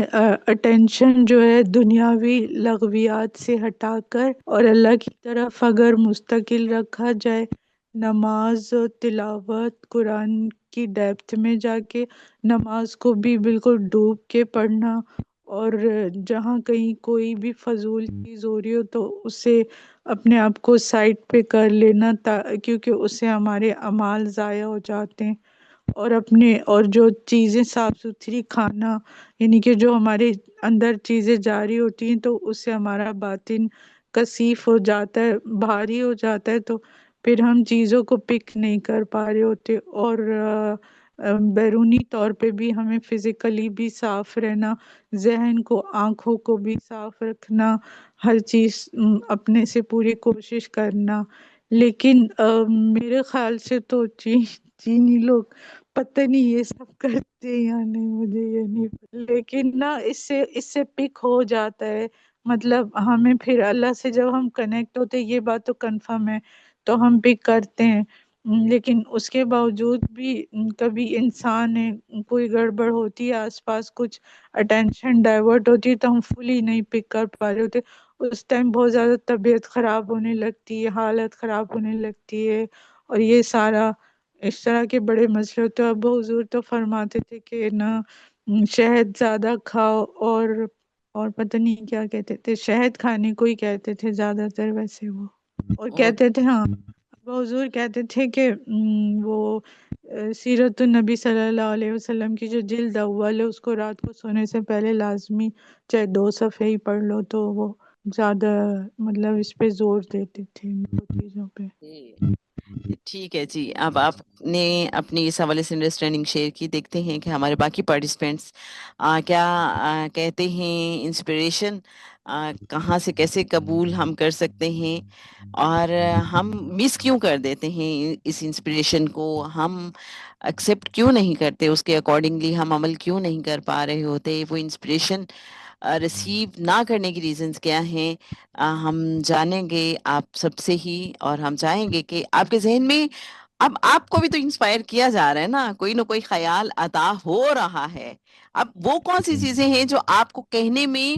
اٹینشن جو ہے دنیاوی لغویات سے ہٹا کر اور اللہ کی طرف اگر مستقل رکھا جائے، نماز و تلاوت، قرآن کی ڈیپتھ میں جا کے نماز کو بھی بالکل ڈوب کے پڑھنا، اور جہاں کہیں کوئی بھی فضول چیز ہو رہی ہو تو اسے اپنے آپ کو سائڈ پہ کر لینا، کیونکہ اس سے ہمارے اعمال ضائع ہو جاتے ہیں، اور جو چیزیں صاف ستھری کھانا، یعنی کہ جو ہمارے اندر چیزیں جاری ہوتی ہیں تو اس سے ہمارا باطن کثیف ہو جاتا ہے، بھاری ہو جاتا ہے، تو پھر ہم چیزوں کو پک نہیں کر پا رہے ہوتے، اور بیرونی طور پہ بھی ہمیں فزیکلی بھی صاف رہنا، ذہن کو، آنکھوں کو بھی صاف رکھنا، ہر چیز اپنے سے پوری کوشش کرنا۔ لیکن میرے خیال سے تو چینی لوگ پتہ نہیں یہ سب کرتے یا نہیں، مجھے یہ نہیں پتا، لیکن نا اس سے پک ہو جاتا ہے۔ مطلب ہمیں پھر اللہ سے جب ہم کنیکٹ ہوتے، یہ بات تو کنفرم ہے، تو ہم پک کرتے ہیں، لیکن اس کے باوجود بھی کبھی انسان ہے، کوئی گڑبڑ ہوتی ہے آس پاس، کچھ اٹینشن ڈائیورٹ ہوتی ہے تو ہم فلی نہیں پک کر پا رہے ہوتے، اس ٹائم بہت زیادہ طبیعت خراب ہونے لگتی ہے، حالت خراب ہونے لگتی ہے، اور یہ سارا اس طرح کے بڑے مسئلے ہوتے ہیں۔ ابو حضور تو فرماتے تھے کہ نا شہد زیادہ کھاؤ، اور پتہ نہیں کیا کہتے تھے، شہد کھانے کو ہی کہتے تھے زیادہ تر ویسے وہ، اور کہتے تھے ہاں ابو حضور کہتے تھے کہ وہ سیرت النبی صلی اللہ علیہ وسلم کی جو جلد اول ہے اس کو رات کو سونے سے پہلے لازمی چاہے 2 صفحے ہی پڑھ لو، تو وہ زیادہ مطلب اس پہ زور دیتے تھے ان چیزوں پہ۔ ٹھیک ہے جی، اب آپ نے اپنی اس حوالے سے انڈرسٹینڈنگ شیئر کی، دیکھتے ہیں کہ ہمارے باقی پارٹیسپینٹس کیا کہتے ہیں۔ انسپریشن کہاں سے کیسے قبول ہم کر سکتے ہیں، اور ہم مس کیوں کر دیتے ہیں اس انسپریشن کو، ہم ایکسیپٹ کیوں نہیں کرتے، اس کے اکارڈنگلی ہم عمل کیوں نہیں کر پا رہے ہوتے، وہ انسپریشن ریسیو نہ کرنے کی ریزنز کیا ہیں، ہم جانیں گے آپ سب سے ہی، اور ہم چاہیں گے کہ آپ کے ذہن میں اب آپ کو بھی تو انسپائر کیا جا رہا ہے نا، کوئی نہ کوئی خیال عطا ہو رہا ہے۔ اب وہ کون سی چیزیں ہیں جو آپ کو کہنے میں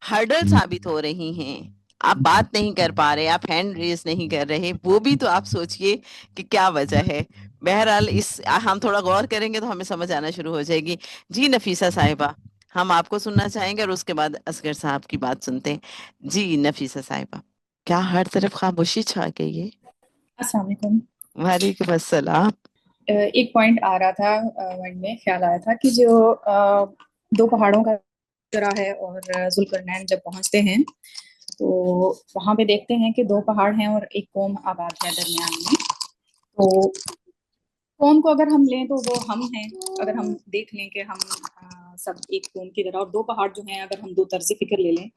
ہرڈل ثابت ہو رہی ہیں، آپ بات نہیں کر پا رہے، آپ ہینڈ ریز نہیں کر رہے، وہ بھی تو آپ سوچئے کہ کیا وجہ ہے۔ بہرحال ہم تھوڑا غور کریں گے تو ہمیں سمجھ آنا شروع ہو جائے گی۔ جی نفیسہ صاحبہ، ہم آپ کو سننا چاہیں گے اور اس کے بعد اصغر صاحب کی بات سنتے ہیں۔ جی نفیسہ صاحبہ، کیا ہر طرف خاموشی چھا گئی ہے؟ السلام علیکم۔ وعلیکم السلام۔ ایک پوائنٹ آ رہا تھا مائنڈ میں، خیال آیا تھا کہ جو 2 پہاڑوں کا طرح ہے، اور ذوالقرنین جب پہنچتے ہیں تو وہاں پہ دیکھتے ہیں کہ 2 پہاڑ ہیں اور ایک قوم آباد ہے درمیان میں. تو قوم کو اگر ہم لیں تو وہ ہم ہیں. اگر ہم دیکھ لیں کہ ہم سب ایک قوم کی طرح، اور 2 پہاڑ جو ہیں اگر ہم 2 طرز فکر لے لیں،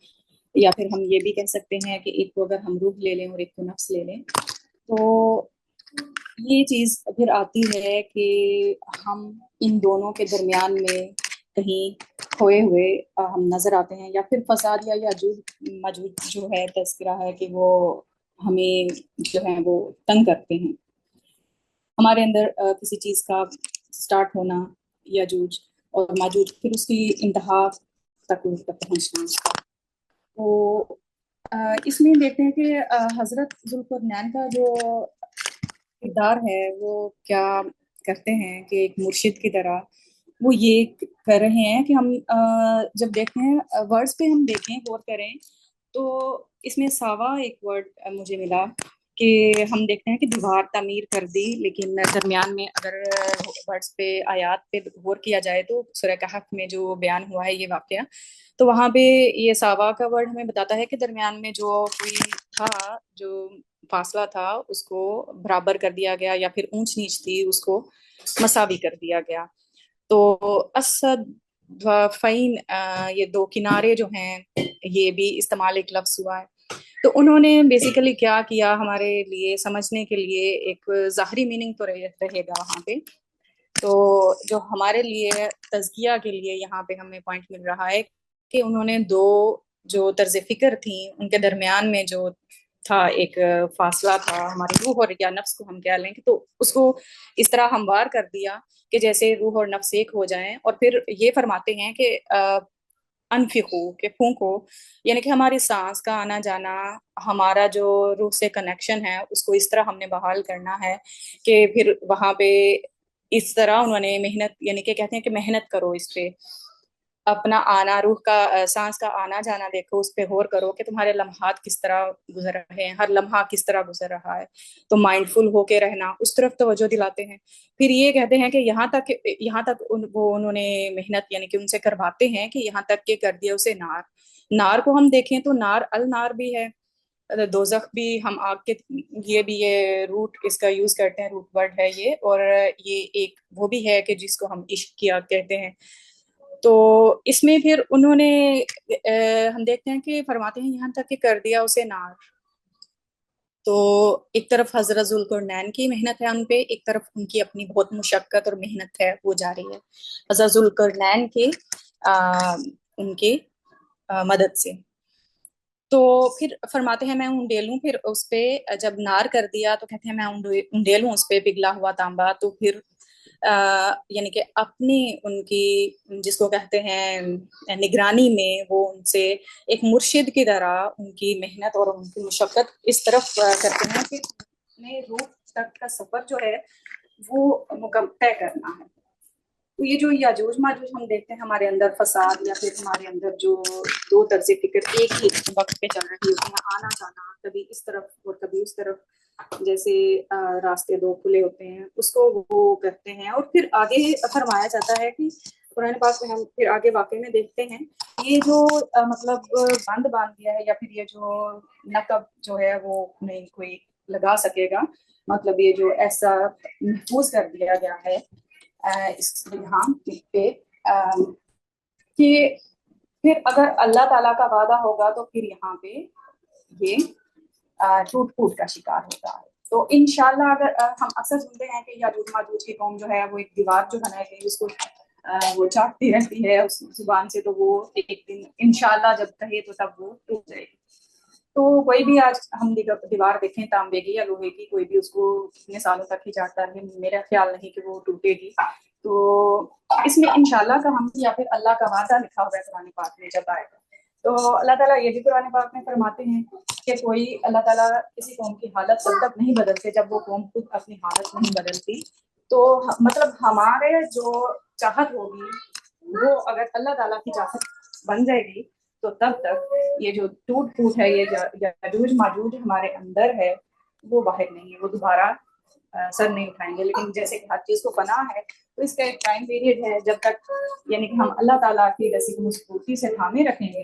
یا پھر ہم یہ بھی کہہ سکتے ہیں کہ ایک کو اگر ہم روح لے لیں اور ایک کو نفس لے لیں، تو یہ چیز پھر آتی ہے کہ ہم ان دونوں کے درمیان میں کہیں کھوئے ہوئے ہم نظر آتے ہیں، یا پھر فساد یا یاجوج ماجوج جو ہے تذکرہ ہے کہ وہ ہمیں جو ہے وہ تنگ کرتے ہیں. ہمارے اندر کسی چیز کا سٹارٹ ہونا، یاجوج اور ماجوج، پھر اس کی انتہا تک پہنچنا. تو اس میں دیکھتے ہیں کہ حضرت ذوالقرنین کا جو کردار ہے وہ کیا کرتے ہیں کہ ایک مرشد کی طرح وہ یہ کر رہے ہیں کہ ہم جب دیکھتے ہیں ورڈز پہ ہم دیکھیں غور کریں تو اس میں ساوا ایک ورڈ مجھے ملا کہ ہم دیکھتے ہیں کہ دیوار تعمیر کر دی، لیکن درمیان میں اگر ورڈز پہ آیات پہ غور کیا جائے تو سورہ کہف میں جو بیان ہوا ہے یہ واقعہ، تو وہاں پہ یہ ساوا کا ورڈ ہمیں بتاتا ہے کہ درمیان میں جو کوئی تھا، جو فاصلہ تھا اس کو برابر کر دیا گیا، یا پھر اونچ نیچ تھی اس کو مساوی کر دیا گیا. تو اسد فین یہ 2 کنارے جو ہیں یہ بھی استعمال ایک لفظ ہوا ہے. تو انہوں نے بیسیکلی کیا کیا ہمارے لیے سمجھنے کے لیے ایک ظاہری میننگ تو رہے گا وہاں پہ، تو جو ہمارے لیے تزکیہ کے لیے یہاں پہ ہمیں پوائنٹ مل رہا ہے کہ انہوں نے 2 جو طرز فکر تھیں ان کے درمیان میں جو تھا ایک فاصلہ تھا ہماری روح اور یا نفس کو ہم کہہ لیں کہ، تو اس کو اس طرح ہموار کر دیا کہ جیسے روح اور نفس ایک ہو جائیں. اور پھر یہ فرماتے ہیں کہ انفقو کہ پھونکو، یعنی کہ ہماری سانس کا آنا جانا، ہمارا جو روح سے کنیکشن ہے اس کو اس طرح ہم نے بحال کرنا ہے کہ پھر وہاں پہ اس طرح انہوں نے محنت، یعنی کہ کہتے ہیں کہ محنت کرو اس پہ، اپنا آنا، روح کا سانس کا آنا جانا دیکھو، اس پہ غور کرو کہ تمہارے لمحات کس طرح گزر رہے ہیں، ہر لمحہ کس طرح گزر رہا ہے. تو مائنڈ فل ہو کے رہنا، اس طرف توجہ دلاتے ہیں. پھر یہ کہتے ہیں کہ یہاں تک انہوں نے محنت یعنی کہ ان سے کرواتے ہیں کہ یہاں تک کہ کر دیا اسے نار کو ہم دیکھیں تو نار النار بھی ہے، دوزخ بھی، ہم آگ کے، یہ روٹ اس کا یوز کرتے ہیں، روٹ ورڈ ہے یہ، اور یہ ایک وہ بھی ہے کہ جس کو ہم عشق کی آگ کہتے ہیں. تو اس میں پھر انہوں نے ہم دیکھتے ہیں کہ فرماتے ہیں یہاں تک کہ کر دیا اسے نار. تو ایک طرف حضرت ذوالقرنین کی محنت ہے ان پہ، ایک طرف ان کی اپنی بہت مشقت اور محنت ہے وہ جاری ہے حضرت ذوالقرنین کی ان کی مدد سے. تو پھر فرماتے ہیں میں انڈیلوں، پھر اس پہ جب نار کر دیا تو کہتے ہیں میں انڈیلوں اس پہ پگھلا ہوا تانبا. تو پھر یعنی کہ اپنی ان کی جس کو کہتے ہیں نگرانی میں وہ ان سے ایک مرشد کی طرح ان کی محنت اور ان کی مشقت اس طرف کرتے ہیں کہ اپنے روح تک کا سفر جو ہے وہ مکمل طے کرنا ہے. تو یہ جو یاجوج ماجوج ہم دیکھتے ہیں ہمارے اندر فساد، یا پھر ہمارے اندر جو 2 طرز فکر ایک ہی وقت پہ چل رہی ہوتی ہیں، آنا جانا کبھی اس طرف اور کبھی اس طرف، جیسے راستے 2 کھلے ہوتے ہیں، اس کو وہ کرتے ہیں. اور پھر آگے فرمایا جاتا ہے کہ قرآن پاک میں ہم پھر آگے واقعے میں دیکھتے ہیں یہ جو مطلب بند باندھ دیا ہے، یا پھر یہ جو نقب جو ہے وہ نہیں کوئی لگا سکے گا، مطلب یہ جو ایسا محفوظ کر دیا گیا ہے اس یہاں پہ کہ پھر اگر اللہ تعالیٰ کا وعدہ ہوگا تو پھر یہاں پہ یہ ٹوٹ پھوٹ کا شکار ہوتا ہے. تو انشاءاللہ اگر ہم اکثر سنتے ہیں کہ یاجوج ماجوج کی قوم جو ہے وہ ایک دیوار جو بنائی گئی اس کو وہ چاٹتی رہتی ہے اس زبان سے، تو وہ ایک دن انشاءاللہ جب کہے تو تب وہ ٹوٹ جائے گی. تو کوئی بھی آج ہم دیوار دیکھیں تانبے کی یا لوہے کی، کوئی بھی اس کو کتنے سالوں تک ہی چاٹتا ہے، میرا خیال نہیں کہ وہ ٹوٹے گی. تو اس میں انشاءاللہ کا ہم یا پھر اللہ کا وعدہ لکھا ہوا ہے قرآن پاک میں جب آئے گا. تو اللہ تعالیٰ یہ بھی قرآن پاک میں فرماتے ہیں کہ کوئی اللہ تعالیٰ کسی قوم کی حالت تب تک نہیں بدلتے جب وہ قوم خود اپنی حالت نہیں بدلتی. تو مطلب ہمارے جو چاہت ہوگی وہ اگر اللہ تعالیٰ کی چاہت بن جائے گی تو تب تک یہ جو ٹوٹ پھوٹ ہے، یہ یاجوج ماجوج ہمارے اندر ہے وہ باہر نہیں ہے، وہ دوبارہ سر نہیں اٹھائیں گے. لیکن جیسے کہ ہر چیز کو پناہ ہے تو اس کا ایک ٹائم پیریڈ ہے جب تک یعنی کہ ہم اللہ تعالیٰ کی رسی کو مضبوطی سے تھامے رکھیں گے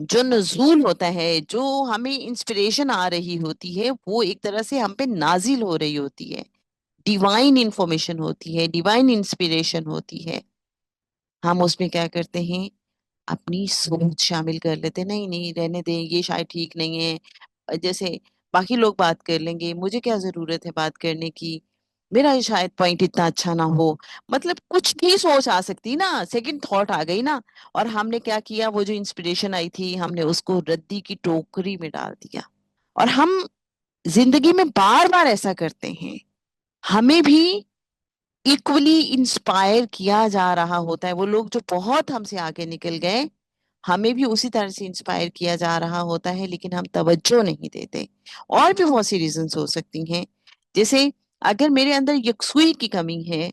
جو نزول ہوتا ہے، جو ہمیں انسپریشن آ رہی ہوتی ہے، وہ ایک طرح سے ہم پہ نازل ہو رہی ہوتی ہے، ڈیوائن انفارمیشن ہوتی ہے، ڈیوائن انسپریشن ہوتی ہے. ہم اس میں کیا کرتے ہیں، اپنی سوچ شامل کر لیتے، نہیں نہیں رہنے دیں، یہ شاید ٹھیک نہیں ہے، جیسے باقی لوگ بات کر لیں گے، مجھے کیا ضرورت ہے بات کرنے کی، میرا شاید پوائنٹ اتنا اچھا نہ ہو. مطلب کچھ بھی سوچ آ سکتی نا، سیکنڈ تھاٹ آ گئی نا، اور ہم نے کیا کیا، وہ جو انسپریشن آئی تھی ہم نے اس کو ردی کی ٹوکری میں ڈال دیا. اور ہم زندگی میں بار بار ایسا کرتے ہیں. ہمیں بھی ایکولی انسپائر کیا جا رہا ہوتا ہے. وہ لوگ جو بہت ہم سے آگے نکل گئے، ہمیں بھی اسی طرح سے انسپائر کیا جا رہا ہوتا ہے، لیکن ہم توجہ نہیں دیتے. اور بھی بہت سی ریزنز ہو سکتی ہیں، جیسے اگر میرے اندر یکسوئی کی کمی ہے،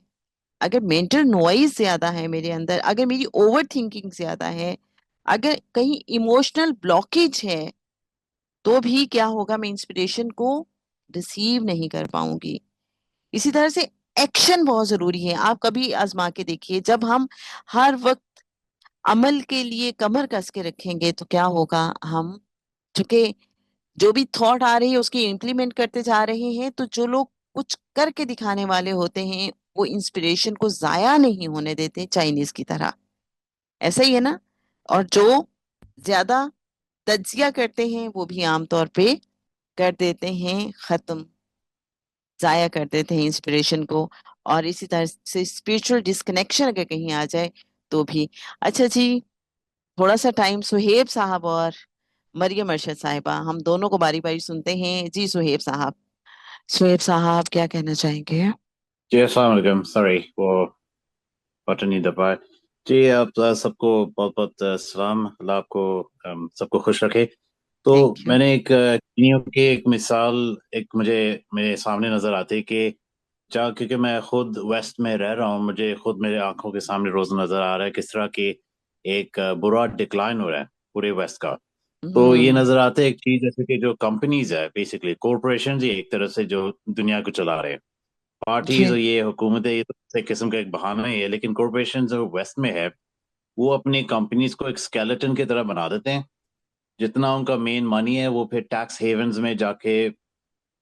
اگر مینٹل نوائز زیادہ ہے میرے اندر، اگر میری اوور تھنکنگ زیادہ ہے، اگر کہیں ایموشنل بلاکیج ہے، تو بھی کیا ہوگا، میں انسپریشن کو ریسیو نہیں کر پاؤں گی. اسی طرح سے ایکشن بہت ضروری ہے. آپ کبھی آزما کے دیکھیے، جب ہم ہر وقت عمل کے لیے کمر کس کے رکھیں گے تو کیا ہوگا، ہم چونکہ جو بھی تھاٹ آ رہی ہے اس کی امپلیمنٹ کرتے جا رہے ہیں، تو جو لوگ کچھ کر کے دکھانے والے ہوتے ہیں وہ انسپریشن کو ضائع نہیں ہونے دیتے، چائنیز کی طرح. ایسا ہی ہے نا. اور جو زیادہ تجزیہ کرتے ہیں وہ بھی عام طور پہ کر دیتے ہیں ختم، ضائع کر دیتے ہیں انسپریشن کو. اور اسی طرح سے اسپرچل ڈسکنیکشن اگر کہیں آ جائے تو بھی. اچھا جی، تھوڑا سا ٹائم سہیب صاحب اور مریم ارشد صاحبہ، ہم دونوں کو باری باری سنتے ہیں. جی سہیب صاحب کیا کہنا چاہیں گے؟ جی السلام علیکم. سوری وہ بٹن نہیں دبا. جی آپ سب کو بہت بہت سلام. اللہ آپ کو سب کو خوش رکھے. تو تھینک یو. میں نے ایک مثال مجھے میرے سامنے نظر آتی کہ کیونکہ میں خود ویسٹ میں رہ رہا ہوں، مجھے خود میرے آنکھوں کے سامنے روز نظر آ رہا ہے کس طرح کی ایک برا ڈکلائن ہو رہا ہے پورے ویسٹ کا. تو یہ نظر آتا ہے ایک چیز جیسے کہ جو کمپنیز ہے، بیسکلی کارپوریشنز، یہ ایک طرح سے جو دنیا کو چلا رہے ہیں. پارٹیز اور یہ حکومتیں، یہ تو ایک قسم کا ایک بہانہ ہی ہے، لیکن کارپوریشن جو ویسٹ میں ہے وہ اپنی کمپنیز کو ایک اسکیلیٹن کی طرح بنا دیتے ہیں. جتنا ان کا مین منی ہے وہ پھر ٹیکس ہیونز میں جا کے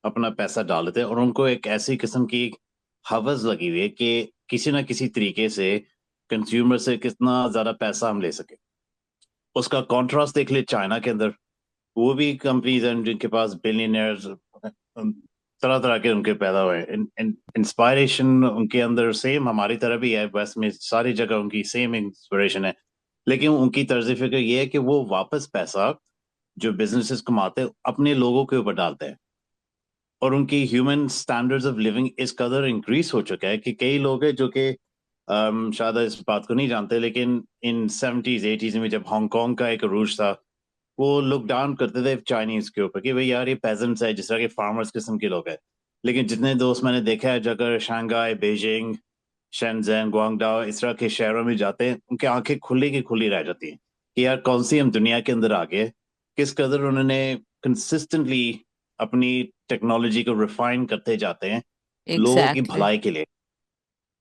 اپنا پیسہ ڈال دیتے ہیں، اور ان کو ایک ایسی قسم کی حوث لگی ہوئی ہے کہ کسی نہ کسی طریقے سے کنزیومر سے کتنا زیادہ پیسہ ہم لے سکیں. اس کا کانٹراسٹ دیکھ لیں چائنا کے اندر. وہ بھی کمپنیز ہیں جن کے پاس بلینئرز طرح طرح کے ان کے پیدا ہوئے ہیں. انسپائریشن ان کے اندر سیم ہماری طرح بھی ہے، ویسٹ میں ساری جگہ ان کی سیم انسپریشن ہے، لیکن ان کی طرز فکر یہ ہے کہ وہ واپس پیسہ جو بزنسز کماتے ہیں اپنے لوگوں کے اوپر ڈالتے ہیں. اور ان کی ہیومن سٹینڈرڈز آف لیونگ اس قدر انکریز ہو چکا ہے کہ کئی لوگ ہیں جو کہ شاید اس بات کو نہیں جانتے، لیکن ان 70s 80s میں جب ہانگ کانگ کا ایک عروج تھا، وہ لک ڈاؤن کرتے تھے چائنیز کے اوپر کہ بھئی یار یہ پیزنٹس ہے، جس طرح کے فارمرز قسم کے لوگ ہیں. لیکن جتنے دوست میں نے دیکھا ہے جو اگر شانگھائی، بیجنگ، شینزین، گوانگڈاؤ اس طرح کے شہروں میں جاتے ہیں، ان کی آنکھیں کھلی کی کھلی رہ جاتی ہیں کہ یار کون سی ہم دنیا کے اندر آگے، کس قدر انہوں نے کنسسٹنٹلی اپنی ٹیکنالوجی کو ریفائن کرتے جاتے ہیں لوگوں کی ایگزیکٹلی. بھلائی کے لیے.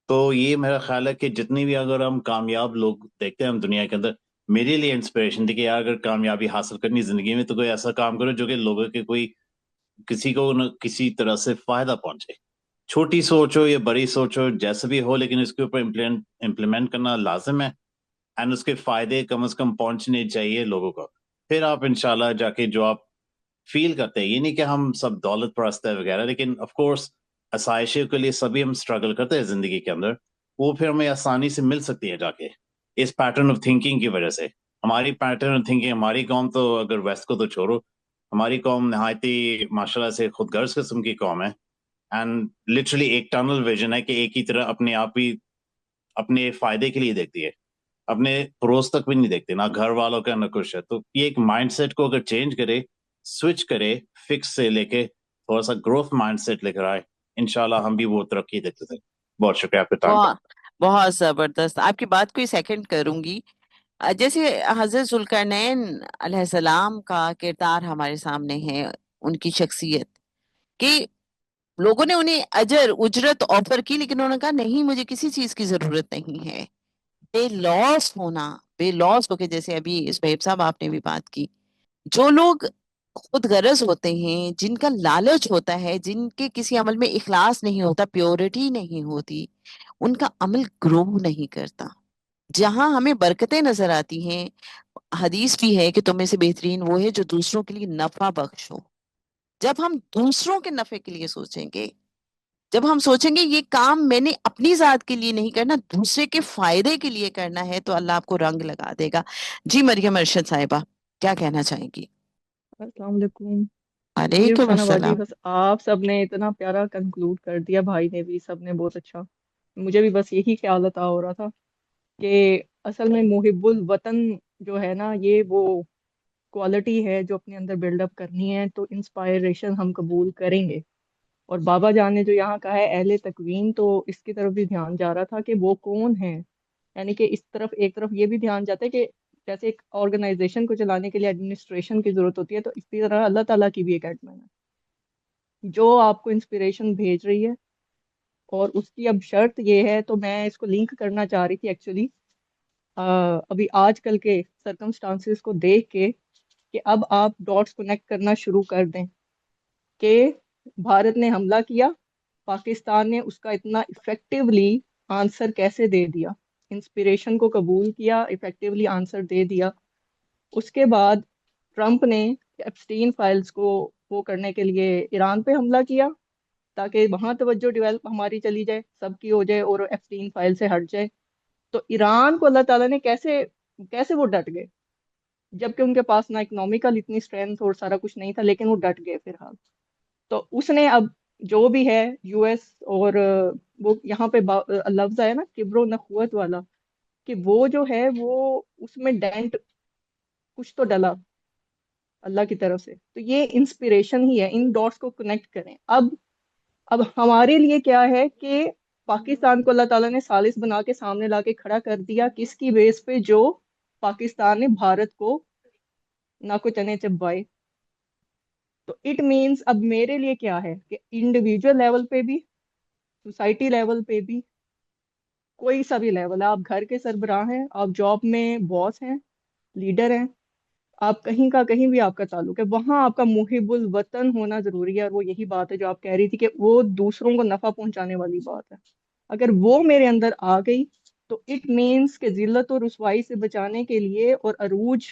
تو یہ میرا خیال ہے کہ جتنی بھی اگر ہم کامیاب لوگ دیکھتے ہیں ہم دنیا کے اندر، میرے لیے انسپریشن تھی کہ یار اگر کامیابی حاصل کرنی زندگی میں تو کوئی ایسا کام کرو جو کہ لوگوں کے کسی کو کسی طرح سے فائدہ پہنچے. چھوٹی سوچ ہو یا بڑی سوچ ہو، جیسے بھی ہو، لیکن اس کے اوپر امپلیمنٹ کرنا لازم ہے، اینڈ اس کے فائدے کم از کم پہنچنے چاہیے لوگوں کو. پھر آپ انشاءاللہ جا کے جو آپ فیل کرتے ہیں، یہ نہیں کہ ہم سب دولت پرست ہے وغیرہ، لیکن آف کورس آسائشوں کے لیے سبھی ہم اسٹرگل کرتے ہیں زندگی کے اندر، وہ پھر ہمیں آسانی سے مل سکتی ہے جا کے اس پیٹرن آف تھنکنگ کی وجہ سے. ہماری پیٹرن آف تھنکنگ، ہماری قوم تو اگر ویسٹ کو تو چھوڑو، ہماری قوم نہایتی ماشاءاللہ سے خود غرض قسم کی قوم ہے، اینڈ لٹرلی ایک ٹنل ویژن ہے کہ ایک ہی طرح اپنے آپ ہی اپنے فائدے کے لیے دیکھتی ہے، اپنے پڑوس تک بھی نہیں دیکھتے، نہ گھر والوں کا نہ کچھ ہے. تو یہ ایک مائنڈ سیٹ کو اگر چینج کرے، سوئچ کرے فکس سے لے کے تھوڑا سا گروتھ مائنڈ سیٹ لے کر آئے، انشاءاللہ ہم بھی وہ ترقی دیکھتے تھے. بہت شکریہ آپ کے ٹائم کا. بہت زبردست. آپ کی بات کو سیکنڈ کروں گی. جیسے حضرت ذوالقرنین علیہ السلام کا کردار ہمارے سامنے ہے، ان کی شخصیت کہ لوگوں نے انہیں اجرت آفر کی، لیکن انہوں نے کہا نہیں، مجھے کسی چیز کی ضرورت نہیں ہے. بے لوس ہونا، بے لوس ہو کے، جیسے ابھی سہیب صاحب آپ نے بھی بات کی، جو لوگ خود غرض ہوتے ہیں، جن کا لالچ ہوتا ہے، جن کے کسی عمل میں اخلاص نہیں ہوتا، پیورٹی نہیں ہوتی، ان کا عمل گرو نہیں کرتا. جہاں ہمیں برکتیں نظر آتی ہیں، حدیث بھی ہے کہ تم میں سے بہترین وہ ہے جو دوسروں کے لیے نفع بخش ہو. جب ہم دوسروں کے نفع کے لیے سوچیں گے، جب ہم سوچیں گے یہ کام میں نے اپنی ذات کے لیے نہیں کرنا، دوسرے کے فائدے کے لیے کرنا ہے، تو اللہ آپ کو رنگ لگا دے گا. جی مریم ارشد صاحبہ، کیا کہنا چاہیں گی؟ السلام علیکم جی وعلیکم رخسانہ باجی. السلام. بس آپ سب نے اتنا پیارا کنکلوڈ کر دیا، بھائی نے بھی، سب نے بہت اچھا. مجھے بھی بس یہی خیال عطا ہو رہا تھا کہ اصل میں محب الوطن جو ہے نا، یہ وہ کوالٹی ہے جو اپنے اندر بلڈ اپ کرنی ہے، تو انسپائریشن ہم قبول کریں گے. اور بابا جان نے جو یہاں کہا ہے اہل تکوین، تو اس کی طرف بھی دھیان جا رہا تھا کہ وہ کون ہیں. یعنی کہ اس طرف ایک طرف یہ بھی دھیان جاتا ہے کہ جیسے ایک آرگنائزیشن کو چلانے کے لیے ایڈمنسٹریشن کی ضرورت ہوتی ہے، تو اسی طرح اللہ تعالیٰ کی بھی ایک ایڈمن ہے جو آپ کو انسپریشن بھیج رہی ہے. اور اس کی اب شرط یہ ہے، تو میں اس کو لنک کرنا چاہ رہی تھی ایکچولی ابھی آج کل کے سرکمسٹانسز کو دیکھ کے، کہ اب آپ ڈاٹس کنیکٹ کرنا شروع کر دیں کہ بھارت نے حملہ کیا، پاکستان نے اس کا اتنا افیکٹولی آنسر کیسے دے دیا، انسپریشن کو قبول کیا، افیکٹولی آنسر دے دیا. اس کے بعد ٹرمپ نے ایپسٹین فائلز کو وہ کرنے کے لیے ایران پہ حملہ کیا تاکہ وہاں توجہ ڈیولپ ہماری چلی جائے، سب کی ہو جائے اور ایپسٹین فائل سے ہٹ جائے. تو ایران کو اللہ تعالیٰ نے کیسے وہ ڈٹ گئے، جبکہ ان کے پاس نہ اکنامیکل اتنی اسٹرینتھ اور سارا کچھ نہیں تھا، لیکن وہ ڈٹ گئے فی الحال. تو اس نے اب جو بھی ہے یو ایس اور وہ یہاں پہ لفظ آیا نا کبر و نخوت والا، کہ وہ جو ہے وہ اس میں ڈینٹ کچھ تو ڈلا اللہ کی طرف سے. تو یہ انسپریشن ہی ہے، ان ڈاٹس کو کنیکٹ کریں. اب ہمارے لیے کیا ہے کہ پاکستان کو اللہ تعالیٰ نے ثالث بنا کے سامنے لا کے کھڑا کر دیا، کس کی بیس پہ؟ جو پاکستان نے بھارت کو نہ کو چنے چبائے. تو اٹ مینس اب میرے لیے کیا ہے کہ انڈیویجول لیول پہ بھی، سوسائٹی لیول پہ بھی، کوئی سا بھی لیول ہے، آپ گھر کے سربراہ ہیں، آپ جاب میں باس ہیں، لیڈر ہیں، آپ کہیں کا کہیں بھی آپ کا تعلق ہے، وہاں آپ کا محب الوطن ہونا ضروری ہے. اور وہ یہی بات ہے جو آپ کہہ رہی تھی کہ وہ دوسروں کو نفع پہنچانے والی بات ہے. اگر وہ میرے اندر آ گئی تو اٹ مینس کہ ذلت اور رسوائی سے بچانے کے لیے اور عروج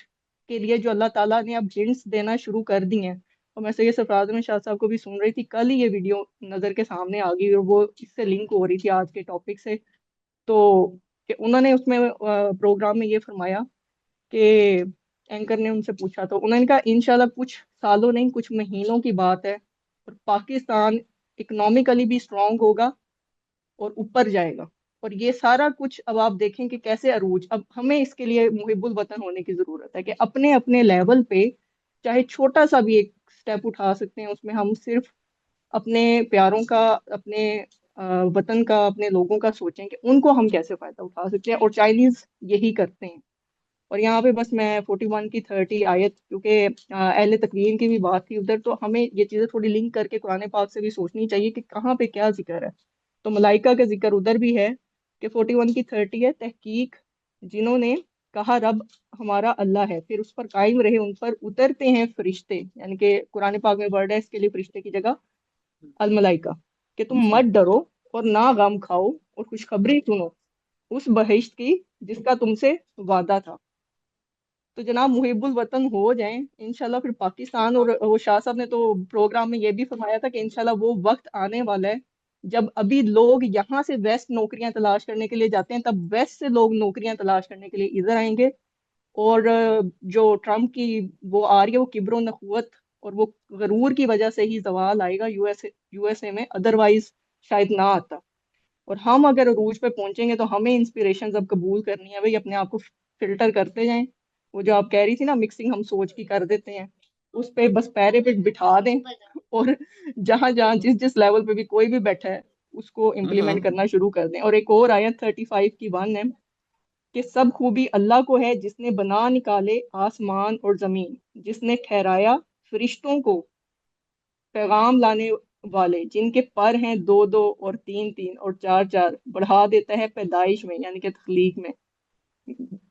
کے لیے جو اللہ تعالیٰ نے اب ہنٹس دینا شروع کر دی ہیں. اور میں سید سرفراز احمد شاہ صاحب کو بھی سن رہی تھی، کل ہی یہ ویڈیو نظر کے سامنے آ گئی اور وہ اس سے لنک ہو رہی تھی آج کے ٹاپک سے. تو کہ انہوں نے اس میں پروگرام میں یہ فرمایا کہ اینکر نے ان سے پوچھا، تو انہوں نے کہا انشاءاللہ کچھ سالوں نہیں، کچھ مہینوں کی بات ہے، اور پاکستان اکنامیکلی بھی اسٹرانگ ہوگا اور اوپر جائے گا. اور یہ سارا کچھ اب آپ دیکھیں کہ کیسے عروج. اب ہمیں اس کے لیے محب الوطن ہونے کی ضرورت ہے کہ اپنے اپنے لیول پہ چاہے چھوٹا سا بھی ایک سٹیپ اٹھا سکتے ہیں. اس میں ہم صرف اپنے پیاروں کا، اپنے وطن کا، اپنے لوگوں کا سوچیں کہ ان کو ہم کیسے فائدہ اٹھا سکتے ہیں. اور چائنیز یہی کرتے ہیں. اور یہاں پہ بس میں 41 کی 30 آیت، کیونکہ اہل تکوین کی بھی بات تھی ادھر، تو ہمیں یہ چیزیں تھوڑی لنک کر کے قرآن پاک سے بھی سوچنی چاہیے کہ کہاں پہ کیا ذکر ہے. تو ملائکہ کا ذکر ادھر بھی ہے کہ 41 کی 30 ہے، تحقیق جنہوں نے کہا رب ہمارا اللہ ہے، پھر اس پر قائم رہے، ان پر اترتے ہیں فرشتے. یعنی کہ قرآن پاک میں ورڈ ہے اس کے لیے فرشتے کی جگہ الملائکہ، کہ تم مت ڈرو اور نہ غم کھاؤ اور خوشخبری سنو اس بہشت کی جس کا تم سے وعدہ تھا. تو جناب محب الوطن ہو جائیں انشاءاللہ، پھر پاکستان. اور وہ شاہ صاحب نے تو پروگرام میں یہ بھی فرمایا تھا کہ انشاءاللہ وہ وقت آنے والا ہے جب ابھی لوگ یہاں سے ویسٹ نوکریاں تلاش کرنے کے لیے جاتے ہیں، تب ویسٹ سے لوگ نوکریاں تلاش کرنے کے لیے ادھر آئیں گے. اور جو ٹرمپ کی وہ آ رہی ہے وہ کبر و نخوت اور وہ غرور کی وجہ سے ہی زوال آئے گا یو ایس اے میں، ادروائز شاید نہ آتا. اور ہم اگر عروج پہ پہنچیں گے تو ہمیں انسپریشنز اب قبول کرنی ہے. بھائی اپنے آپ کو فلٹر کرتے جائیں. وہ جو آپ کہہ رہی تھی نا مکسنگ ہم سوچ کی کر دیتے ہیں، اس پہ بس پیرے پہ بٹھا دیں، اور جہاں جہاں جس لیول پہ بھی کوئی بھی بیٹھا ہے اس کو امپلیمنٹ کرنا شروع کر دیں. اور ایک اور آیت 35 کی 1 ہے کہ سب خوبی اللہ کو ہے جس نے بنا نکالے آسمان اور زمین، جس نے ٹھہرایا فرشتوں کو پیغام لانے والے، جن کے پر ہیں 2 2 اور 3 3 اور 4 4، بڑھا دیتا ہے پیدائش میں یعنی کہ تخلیق میں،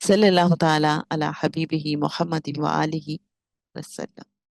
صلی اللہ تعالی علی حبیبہ محمد و آلہ وسلم.